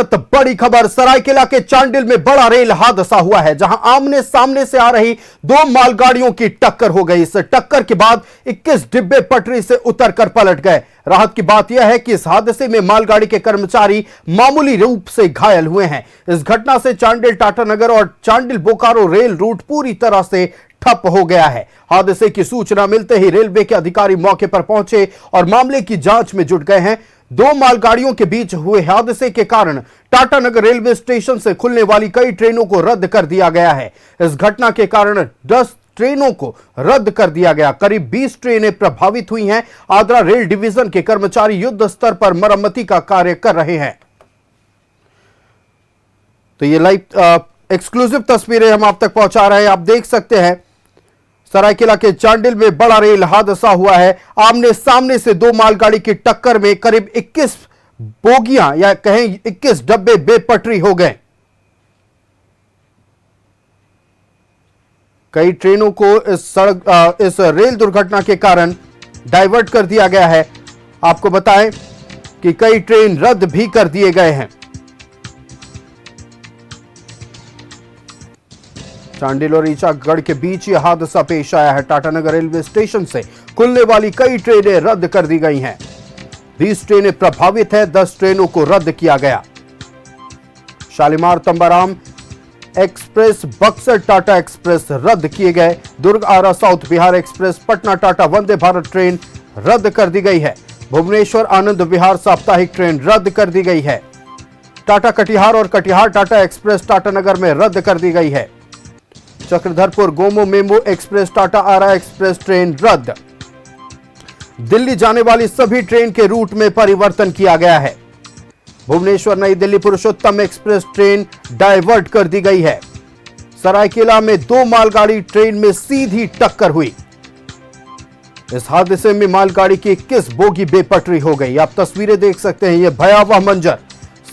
तो बड़ी खबर सरायकेला के चांडिल में बड़ा रेल हादसा हुआ है, जहां आमने सामने से आ रही दो मालगाड़ियों की टक्कर हो गई। इस टक्कर के बाद 21 डिब्बे पटरी से उतरकर पलट गए। राहत की बात यह है कि इस हादसे में मालगाड़ी के कर्मचारी मामूली रूप से घायल हुए हैं। इस घटना से चांडिल टाटानगर और चांडिल बोकारो रेल रूट पूरी तरह से ठप हो गया है। हादसे की सूचना मिलते ही रेलवे के अधिकारी मौके पर पहुंचे और मामले की जांच में जुट गए हैं। दो मालगाड़ियों के बीच हुए हादसे के कारण टाटानगर रेलवे स्टेशन से खुलने वाली कई ट्रेनों को रद्द कर दिया गया है। इस घटना के कारण 10 ट्रेनों को रद्द कर दिया गया। करीब 20 ट्रेनें प्रभावित हुई हैं। आद्रा रेल डिवीजन के कर्मचारी युद्ध स्तर पर मरम्मती का कार्य कर रहे हैं। तो ये लाइव एक्सक्लूसिव तस्वीरें हम आप तक पहुंचा रहे हैं। आप देख सकते हैं सरायकेला के चांडिल में बड़ा रेल हादसा हुआ है। आमने सामने से दो मालगाड़ी की टक्कर में करीब 21 बोगियां या कहें 21 डब्बे बेपटरी हो गए। कई ट्रेनों को इस रेल दुर्घटना के कारण डाइवर्ट कर दिया गया है। आपको बताएं कि कई ट्रेन रद्द भी कर दिए गए हैं। चांडिल और ईचागढ़ के बीच यह हादसा पेश आया है। टाटानगर रेलवे स्टेशन से खुलने वाली कई ट्रेनें रद्द कर दी गई हैं। 20 ट्रेनें प्रभावित हैं, 10 ट्रेनों को रद्द किया गया। शालीमार तंबाराम एक्सप्रेस, बक्सर टाटा एक्सप्रेस रद्द किए गए। दुर्ग आरा south Bihar express, Patna Tata Vande Bharat train रद्द कर दी गई है। भुवनेश्वर आनंद विहार साप्ताहिक ट्रेन रद्द कर दी गई है। टाटा कटिहार और कटिहार टाटा एक्सप्रेस टाटानगर में रद्द कर दी गई है। चक्रधरपुर गोमो मेमो एक्सप्रेस टाटा आरा एक्सप्रेस ट्रेन रद्द। दिल्ली जाने वाली सभी ट्रेन के रूट में परिवर्तन किया गया है। भुवनेश्वर नई दिल्ली पुरुषोत्तम एक्सप्रेस ट्रेन डाइवर्ट कर दी गई है। सरायकेला में दो मालगाड़ी ट्रेन में सीधी टक्कर हुई। इस हादसे में मालगाड़ी की 21 बोगी बेपटरी हो गई। आप तस्वीरें देख सकते हैं। यह भयावह मंजर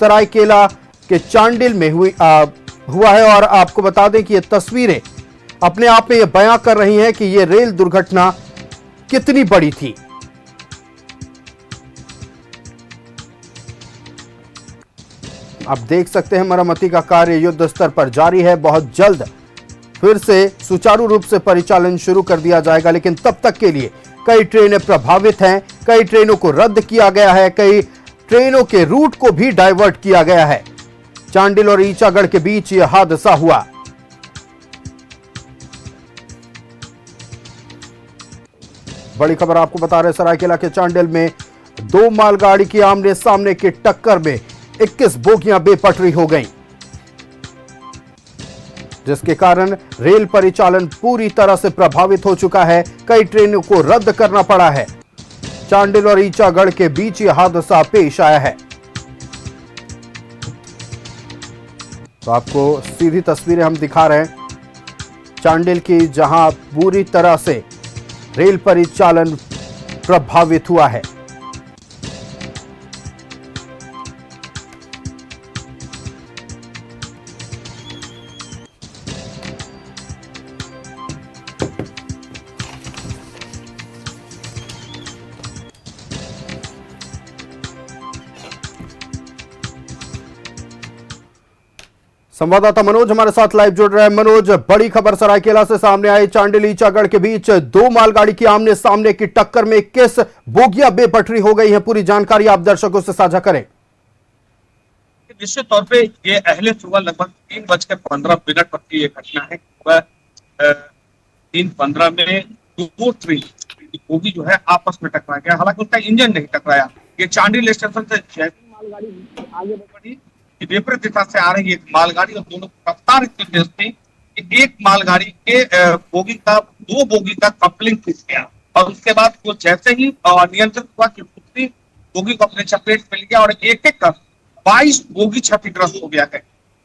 सरायकेला के चांडिल में हुआ है और आपको बता दें कि ये तस्वीरें अपने आप में ये बयां कर रही हैं कि ये रेल दुर्घटना कितनी बड़ी थी। आप देख सकते हैं मरम्मती का कार्य युद्ध स्तर पर जारी है। बहुत जल्द फिर से सुचारू रूप से परिचालन शुरू कर दिया जाएगा, लेकिन तब तक के लिए कई ट्रेनें प्रभावित हैं। कई ट्रेनों को रद्द किया गया है, कई ट्रेनों के रूट को भी डाइवर्ट किया गया है। चांडिल और ईचागढ़ के बीच यह हादसा हुआ। बड़ी खबर आपको बता रहे सरायकेला के चांडिल में दो मालगाड़ी की आमने सामने की टक्कर में 21 बोगियां बेपटरी हो गईं, जिसके कारण रेल परिचालन पूरी तरह से प्रभावित हो चुका है। कई ट्रेनों को रद्द करना पड़ा है। चांडिल और ईचागढ़ के बीच यह हादसा पेश आया है। तो आपको सीधी तस्वीरें हम दिखा रहे हैं चांडिल की, जहां पूरी तरह से रेल परिचालन प्रभावित हुआ है। संवाददाता मनोज हमारे साथ लाइव जुड़ रहे हैं। मनोज, बड़ी खबर सरायकेला से सामने आई। चांडिल ईचागढ़ के बीच दो मालगाड़ी की आमने सामने की टक्कर में 21 बोगियां बेपटरी हो गई हैं। पूरी जानकारी आप दर्शकों से साझा करें। निश्चित तौर पे ये अहले सुबह लगभग 3:15 पर की ये घटना है। वह 3:15 में दो ट्रेन बोगी जो है आपस में टकरा गया। हालांकि उसका इंजन नहीं टकराया। ये चांडिल स्टेशन से जैसी मालगाड़ी आगे बढ़ी, विपरीत दिशा से आ रही एक मालगाड़ी और दोनों रफ्तार इतनी तेज थी कि एक मालगाड़ी के दो बोगी का कपलिंग खिंच गया और उसके बाद वो जैसे ही नियंत्रित हुआ कि दूसरी बोगी को अपने चपेट में लिया और एक एक कर 22 बोगी क्षतिग्रस्त हो गया है।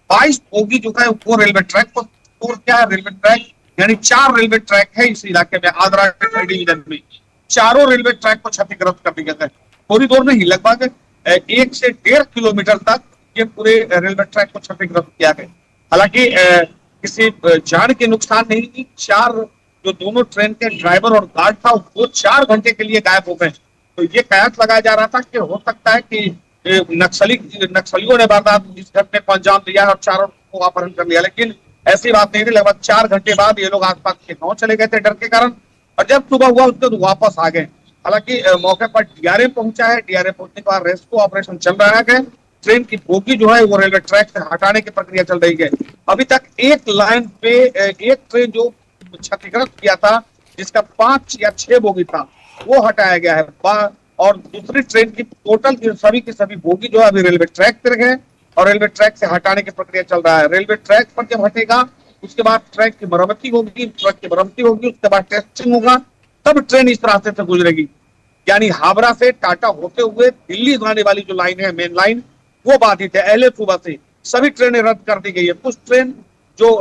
22 बोगी जो है वो रेलवे ट्रैक को तोड़ दिया है। रेलवे ट्रैक यानी 4 रेलवे ट्रैक है इस इलाके में। आद्रा डिवीजन में चारों रेलवे ट्रैक को क्षतिग्रस्त कर दिया गया है। कॉरिडोर नहीं, लगभग 1 से 1.5 किलोमीटर तक ये पूरे रेलवे ट्रैक को क्षतिग्रस्त किया गया। हालांकि किसी जान के नुकसान नहीं थी। 4 जो दोनों ट्रेन के ड्राइवर और गार्ड था वो 4 घंटे के लिए गायब हो गए। तो ये कयास लगाया जा रहा था कि हो सकता है कि नक्सलियों ने वारदात इस घटने को अंजाम दिया और चारों को अपहरण कर लिया। लेकिन ऐसी बात नहीं थी। लगभग 4 घंटे बाद ये लोग आसपास के गांव चले गए थे डर के कारण, और जब सुबह हुआ उसके तो वापस आ गए। हालांकि मौके पर डीआरएम पहुंचा है। डीआरएम पहुंचने के बाद रेस्क्यू ऑपरेशन चल रहा है। ट्रेन की बोगी जो है वो रेलवे ट्रैक से हटाने की प्रक्रिया चल रही है। अभी तक एक लाइन पे एक ट्रेन जो क्षतिग्रस्त किया था, जिसका 5 या 6 बोगी था, वो हटाया गया है। और दूसरी ट्रेन की टोटल की सभी बोगी जो है अभी रेलवे ट्रैक पर है और रेलवे ट्रैक से हटाने की प्रक्रिया चल रहा है। रेलवे ट्रैक पर जब हटेगा उसके बाद ट्रैक की मरम्मती होगी, उसके बाद टेस्टिंग होगा, तब ट्रेन इस रास्ते से गुजरेगी। यानी हावड़ा से टाटा होते हुए दिल्ली जाने वाली जो लाइन है, मेन लाइन, वो बाधित है। अहले सुबह से सभी ट्रेनें रद्द कर दी गई है। कुछ ट्रेन जो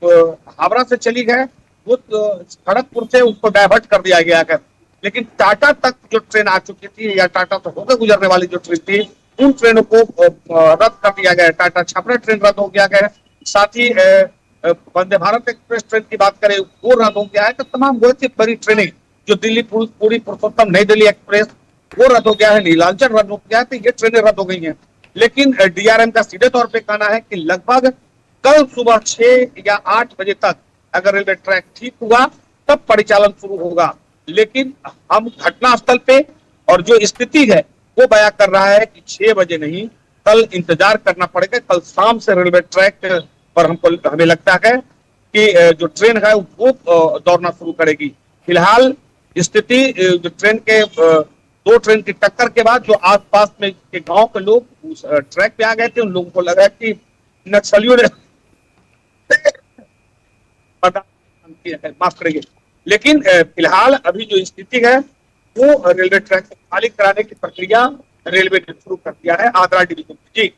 हावड़ा से चली गए वो खड़गपुर से उसको डाइवर्ट कर दिया गया है। लेकिन टाटा तक जो ट्रेन आ चुकी थी या टाटा से होकर गुजरने वाली जो ट्रेन थी, उन ट्रेनों को रद्द कर दिया गया है। टाटा छपरा ट्रेन रद्द हो गया है। साथ ही वंदे भारत एक्सप्रेस ट्रेन की बात करें वो रद्द हो गया है। तो तमाम बहुत बड़ी ट्रेनें जो दिल्ली पूरी पुरुषोत्तम नई दिल्ली एक्सप्रेस वो रद्द हो गया है, नीलांचल रद्द हो गया है। तो ये ट्रेनें रद्द हो गई हैं। लेकिन डीआरएम का सीधे तौर पे कहना है कि लगभग कल सुबह 6 या 8 बजे तक अगर रेलवे ट्रैक ठीक हुआ तब परिचालन शुरू होगा। लेकिन हम घटनास्थल पे और जो स्थिति है वो बयां कर रहा है कि 6 बजे नहीं, कल इंतजार करना पड़ेगा। कल शाम से रेलवे ट्रैक पर हमें लगता है कि जो ट्रेन है वो दौड़ना शुरू करेगी। फिलहाल स्थिति जो ट्रेन के 2 ट्रेन की टक्कर के बाद जो आसपास में के गांव के लोग उस ट्रैक पे आ गए थे, उन लोगों को लगा कि नक्सलियों ने माफ करेंगे। लेकिन फिलहाल अभी जो स्थिति है वो रेलवे ट्रैक को खाली कराने की प्रक्रिया रेलवे ने शुरू कर दिया है आगरा डिवीजन। जी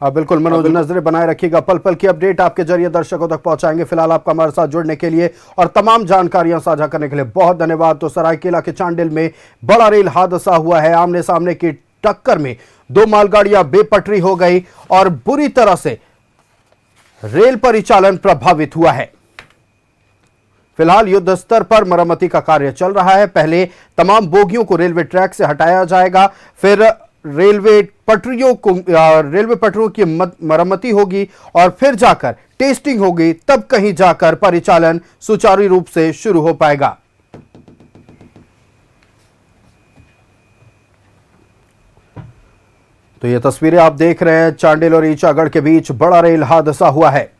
बिल्कुल मनोज, नजरें बनाए रखिएगा। पल पल की अपडेट आपके जरिए दर्शकों तक पहुंचाएंगे। फिलहाल आपका हमारे साथ जुड़ने के लिए और तमाम जानकारियां साझा करने के लिए बहुत धन्यवाद। तो सरायकेला के चांडिल में बड़ा रेल हादसा हुआ है। आमने सामने की टक्कर में 2 मालगाड़ियां बेपटरी हो गई और बुरी तरह से रेल परिचालन प्रभावित हुआ है। फिलहाल युद्ध स्तर पर मरम्मती का कार्य चल रहा है। पहले तमाम बोगियों को रेलवे ट्रैक से हटाया जाएगा, फिर रेलवे पटरियों की मरम्मती होगी और फिर जाकर टेस्टिंग होगी, तब कहीं जाकर परिचालन सुचारू रूप से शुरू हो पाएगा। तो ये तस्वीरें आप देख रहे हैं, चांडिल और ईचागढ़ के बीच बड़ा रेल हादसा हुआ है।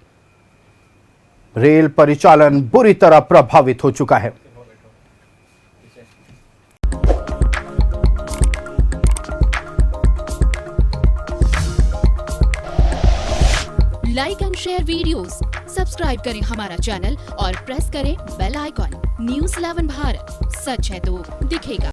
रेल परिचालन बुरी तरह प्रभावित हो चुका है। Like and share videos, subscribe करें हमारा चैनल और प्रेस करें बेल आइकॉन। न्यूज़ 11 भारत, सच है तो दिखेगा।